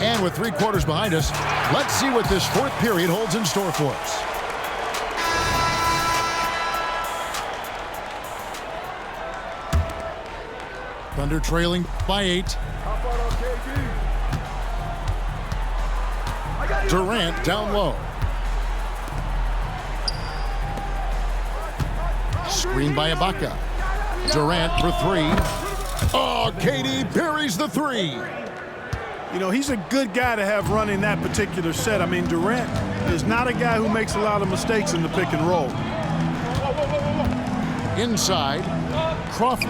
A: And with 3 quarters behind us, let's see what this 4th period holds in store for us. Thunder trailing by 8. Durant down low. Screen by Ibaka. Durant for 3. Oh, KD buries the 3.
B: You know, he's a good guy to have running that particular set. I mean, Durant is not a guy who makes a lot of mistakes in the pick and roll.
A: Inside, Crawford.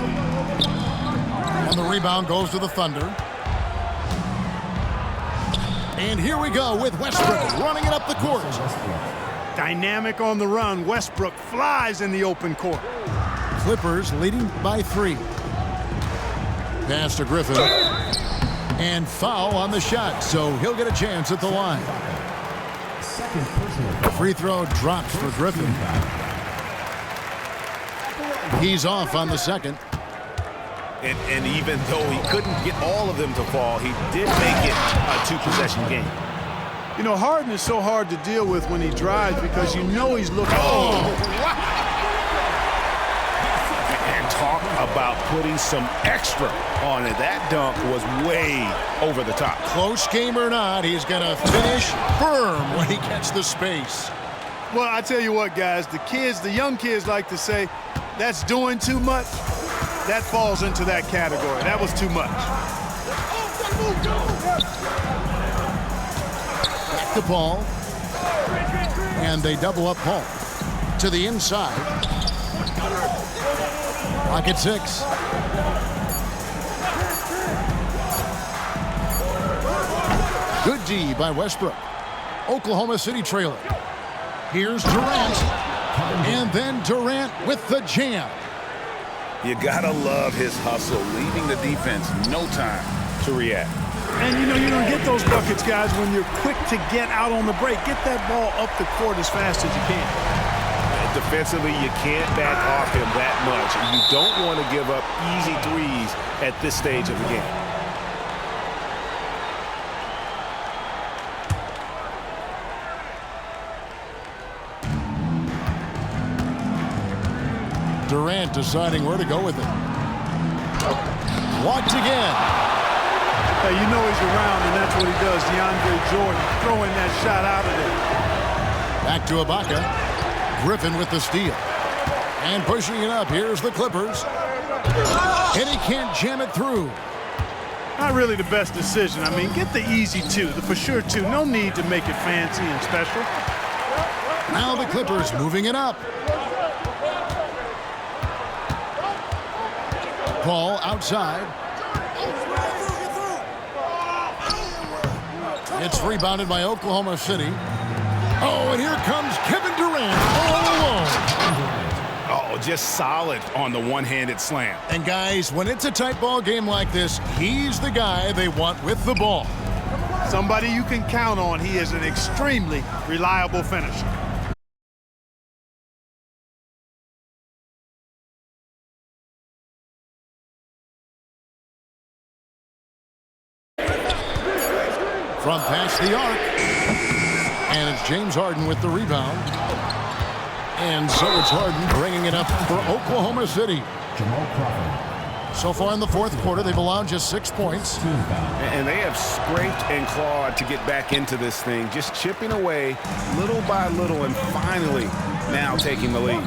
A: And the rebound goes to the Thunder. And here we go with Westbrook running it up the court.
B: Dynamic on the run. Westbrook flies in the open court.
A: Clippers leading by 3. Pass to Griffin. And foul on the shot, so he'll get a chance at the line. Free throw drops for Griffin. He's off on the second.
D: And even though he couldn't get all of them to fall, he did make it a 2-possession game.
B: You know, Harden is so hard to deal with when he drives because you know he's looking.
D: And talk about putting some extra on it. That dunk was way over the top.
A: Close game or not, he's going to finish firm when he gets the space.
B: Well, I tell you what, guys, the young kids like to say, that's doing too much. That falls into that category. That was too much.
A: Back to Paul. And they double up Paul. To the inside. Rocket 6. Good D by Westbrook. Oklahoma City trailer. Here's Durant. And then Durant with the jam.
C: You gotta love his hustle, leaving the defense no time to react.
B: And you know you don't get those buckets, guys, when you're quick to get out on the break. Get that ball up the court as fast as you can.
D: Defensively, you can't back off him that much. And you don't want to give up easy threes at this stage of the game.
A: Durant deciding where to go with it. Blocked again.
B: Hey, you know he's around, and that's what he does. DeAndre Jordan throwing that shot out of there.
A: Back to Ibaka. Griffin with the steal. And pushing it up. Here's the Clippers. And he can't jam it through.
B: Not really the best decision. I mean, get the easy 2, the for sure 2. No need to make it fancy and special.
A: Now the Clippers moving it up. Paul outside. It's rebounded by Oklahoma City. Oh, and here comes Kevin Durant all alone.
D: Oh, just solid on the one-handed slam.
A: And guys, when it's a tight ball game like this, he's the guy they want with the ball.
B: Somebody you can count on. He is an extremely reliable finisher.
A: From past the arc. And it's James Harden with the rebound. And so it's Harden bringing it up for Oklahoma City. So far in the fourth quarter, they've allowed just 6 points.
C: And they have scraped and clawed to get back into this thing, just chipping away little by little and finally now taking the lead.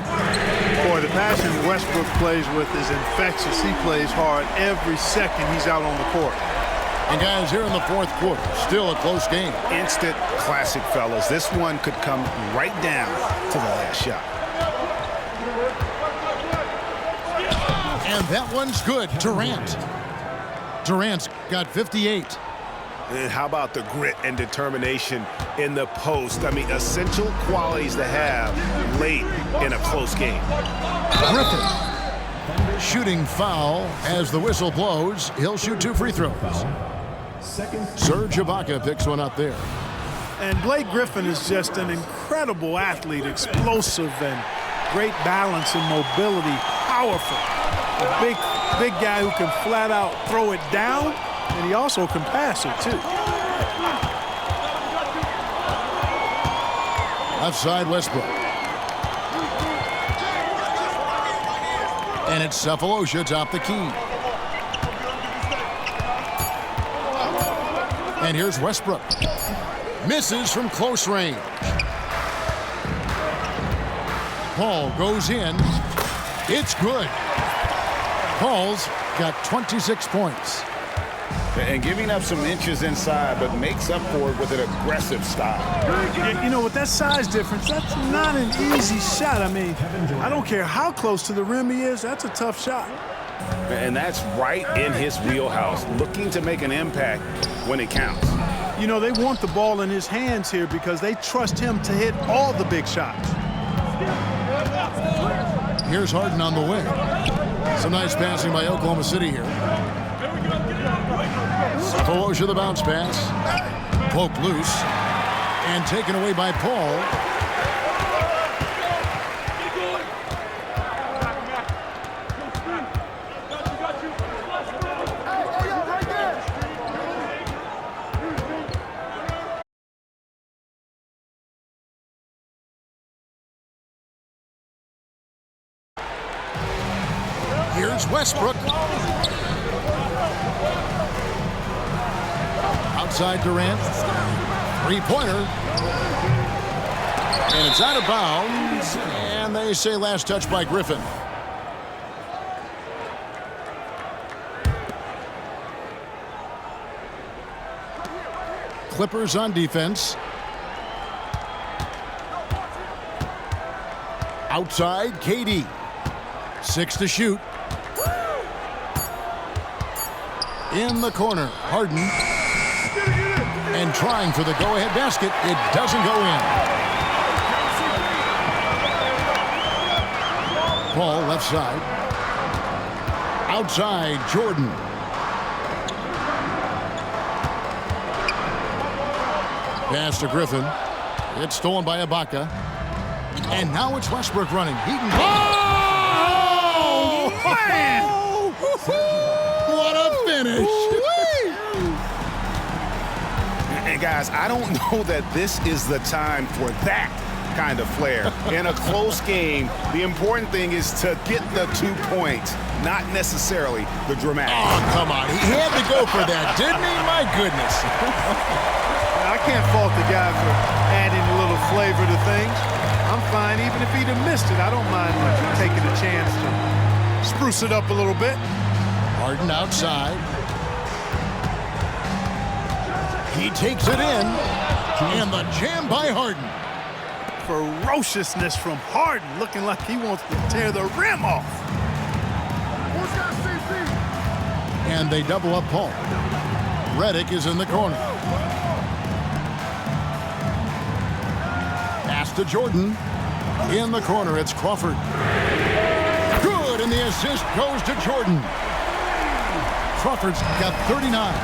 B: Boy, the passion Westbrook plays with is infectious. He plays hard every second he's out on the court.
A: And guys, here in the fourth quarter, still a close game.
D: Instant classic, fellas. This one could come right down to the last shot.
A: And that one's good. Durant's got 58.
D: And how about the grit and determination in the post? I mean, essential qualities to have late in a close game.
A: Griffin shooting foul as the whistle blows. He'll shoot 2 free throws. Serge Ibaka picks one up there.
B: And Blake Griffin is just an incredible athlete, explosive and great balance and mobility, powerful. A big guy who can flat out throw it down, and he also can pass it too.
A: Left side, Westbrook. And it's Cephalosha top the key. And here's Westbrook. Misses from close range. Paul goes in. It's good. Paul's got 26 points.
C: And giving up some inches inside, but makes up for it with an aggressive style.
B: You know, with that size difference, that's not an easy shot. I mean, I don't care how close to the rim he is, that's a tough shot.
C: And that's right in his wheelhouse, looking to make an impact when it counts.
B: You know, they want the ball in his hands here because they trust him to hit all the big shots.
A: Here's Harden on the wing. Some nice passing by Oklahoma City here. Cephalosha the bounce pass. Poke loose. And taken away by Paul. Here's Westbrook. Outside Durant. Three-pointer. And it's out of bounds. And they say last touch by Griffin. Clippers on defense. Outside, KD. 6 to shoot. In the corner, Harden. And trying for the go-ahead basket. It doesn't go in. Paul left side. Outside, Jordan. Pass to Griffin. It's stolen by Ibaka. And now it's Westbrook running. He can go. Oh, man! What a finish.
D: And guys, I don't know that this is the time for that kind of flair. In a close game, the important thing is to get the 2 points, not necessarily the dramatic.
A: Oh, come on. He had to go for that, didn't he? My goodness.
B: I can't fault the guy for adding a little flavor to things. I'm fine. Even if he'd have missed it, I don't mind taking a chance to spruce it up a little bit.
A: Harden outside. He takes it in. And the jam by Harden.
B: Ferociousness from Harden, looking like he wants to tear the rim off.
A: And they double up Paul. Redick is in the corner. Pass to Jordan. In the corner, it's Crawford. Good, and the assist goes to Jordan. Crawford's got 39.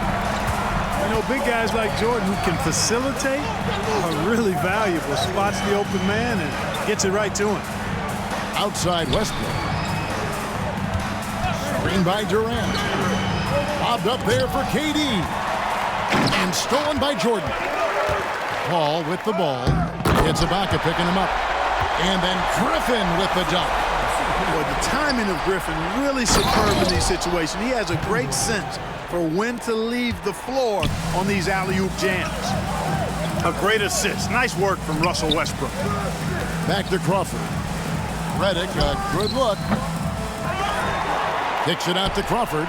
B: You know, big guys like Jordan who can facilitate are really valuable. Spots the open man and gets it right to him.
A: Outside Westbrook. Screen by Durant. Lobbed up there for KD. And stolen by Jordan. Paul with the ball. It's Ibaka picking him up. And then Griffin with the dunk.
B: Boy, the timing of Griffin really superb in these situations. He has a great sense for when to leave the floor on these alley-oop jams. A great assist. Nice work from Russell Westbrook.
A: Back to Crawford. Redick, a good look. Kicks it out to Crawford.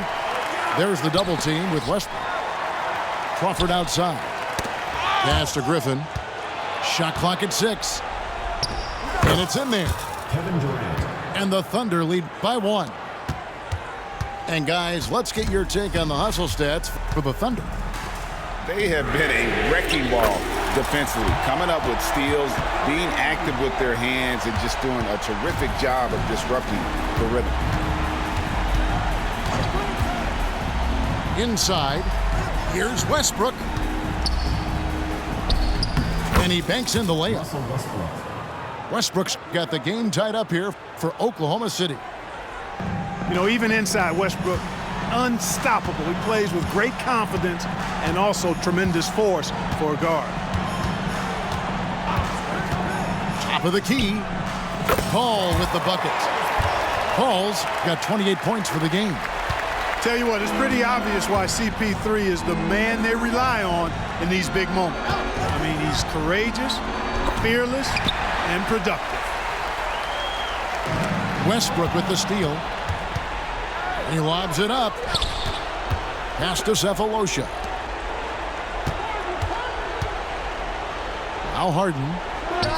A: There's the double team with Westbrook. Crawford outside. Pass to Griffin. Shot clock at 6. And it's in there.
F: Kevin Durant.
A: And the Thunder lead by 1. And guys, let's get your take on the hustle stats for the Thunder.
C: They have been a wrecking ball defensively, coming up with steals, being active with their hands, and just doing a terrific job of disrupting the rhythm.
A: Inside, here's Westbrook. And he banks in the layup. Westbrook's got the game tied up here for Oklahoma City.
B: You know, even inside, Westbrook, unstoppable. He plays with great confidence and also tremendous force for a guard.
A: Top of the key, Paul with the bucket. Paul's got 28 points for the game.
B: Tell you what, it's pretty obvious why CP3 is the man they rely on in these big moments. I mean, he's courageous, fearless, and productive.
A: Westbrook with the steal. He lobs it up. Pass to Cephalosha. Now Harden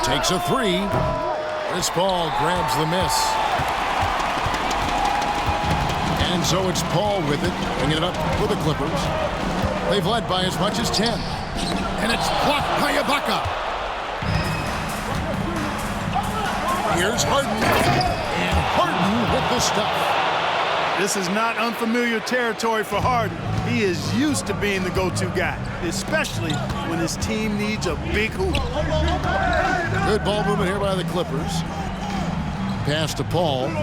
A: takes a 3. This ball grabs the miss. And so it's Paul with it, bringing it up for the Clippers. They've led by as much as 10. And it's blocked by Ibaka. Here's Harden. And Harden with the stuff.
B: This is not unfamiliar territory for Harden. He is used to being the go-to guy, especially when his team needs a big hoop.
A: Good ball movement here by the Clippers. Pass to Paul.
F: 2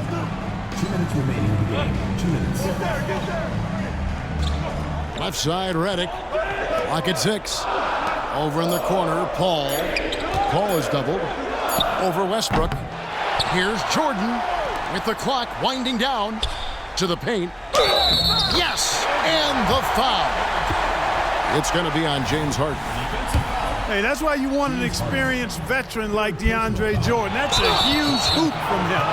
F: minutes remaining in the game. 2 minutes.
A: Left side, Redick. Lock at 6. Over in the corner, Paul. Paul is doubled. Over Westbrook. Here's Jordan with the clock winding down to the paint. Yes! And the foul. It's going to be on James Harden.
B: Hey, that's why you want an experienced veteran like DeAndre Jordan. That's a huge hoop from him.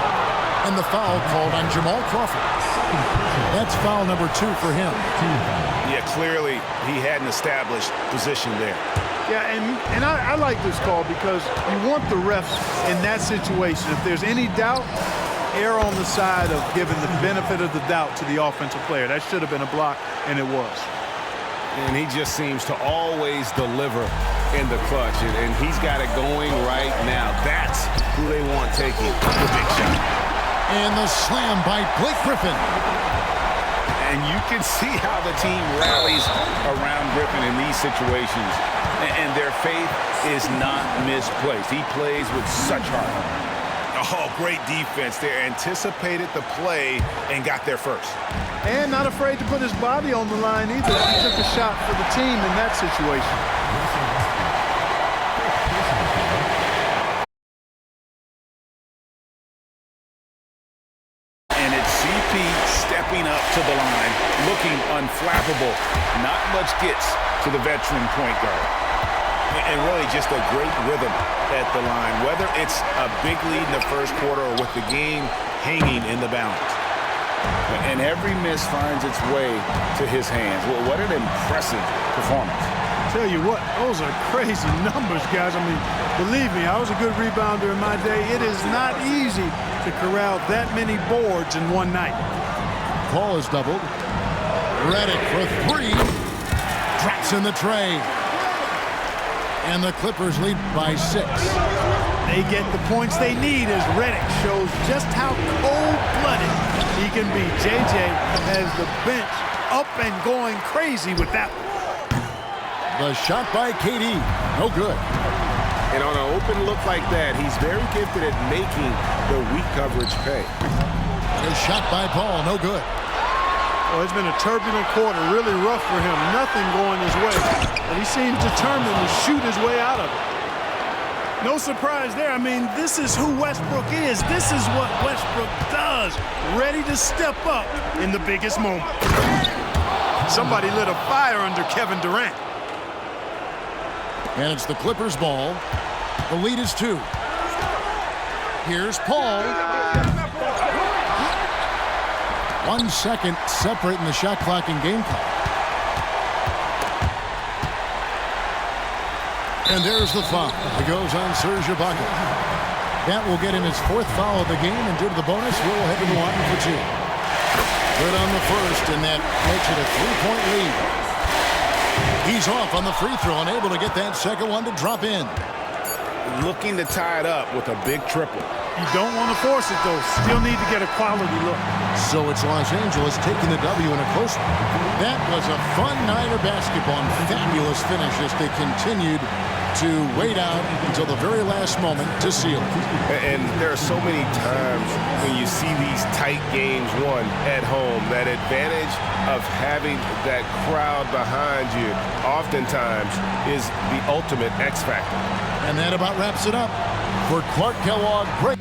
A: And the foul called on Jamal Crawford. That's foul number 2 for him.
D: Yeah, clearly he had an established position there.
B: Yeah, and I like this call because you want the refs in that situation. If there's any doubt, err on the side of giving the benefit of the doubt to the offensive player. That should have been a block, and it was.
D: And he just seems to always deliver in the clutch, and he's got it going right now. That's who they want taking the big shot.
A: And the slam by Blake Griffin.
C: And you can see how the team rallies around Griffin in these situations. And their faith is not misplaced. He plays with such heart.
D: Oh, great defense there. Anticipated the play and got there first.
B: And not afraid to put his body on the line either. He took a shot for the team in that situation.
C: And it's CP stepping up to the line, looking unflappable. Not much gets to the veteran point guard.
D: And really just a great rhythm at the line, whether it's a big lead in the first quarter or with the game hanging in the balance.
C: And every miss finds its way to his hands. Well, what an impressive performance.
B: Tell you what, those are crazy numbers, guys. I mean, believe me, I was a good rebounder in my day. It is not easy to corral that many boards in one night.
A: Paul is doubled. Redick for 3. Drops in the tray. And the Clippers lead by 6.
B: They get the points they need as Redick shows just how cold-blooded he can be. JJ has the bench up and going crazy with that one.
A: The shot by KD. No good.
D: And on an open look like that, he's very gifted at making the weak coverage pay.
A: A shot by Paul. No good.
B: Well, it's been a turbulent quarter, really rough for him. Nothing going his way. But he seems determined to shoot his way out of it. No surprise there. I mean, this is who Westbrook is. This is what Westbrook does. Ready to step up in the biggest moment. Somebody lit a fire under Kevin Durant.
A: And it's the Clippers' ball. The lead is 2. Here's Paul. 1 second separating the shot clock and game clock. And there's the foul. It goes on Serge Ibaka. That will get him his 4th foul of the game, and due to the bonus, we'll head to the line for 2. Good on the first, and that makes it a 3-point lead. He's off on the free throw and able to get that second one to drop in.
D: Looking to tie it up with a big triple.
B: You don't want to force it, though. Still need to get a quality look.
A: So it's Los Angeles taking the W in a close one. That was a fun night of basketball and fabulous finish as they continued to wait out until the very last moment to seal it.
D: And there are so many times when you see these tight games won at home, that advantage of having that crowd behind you oftentimes is the ultimate X factor.
A: And that about wraps it up for Clark Kellogg. Great.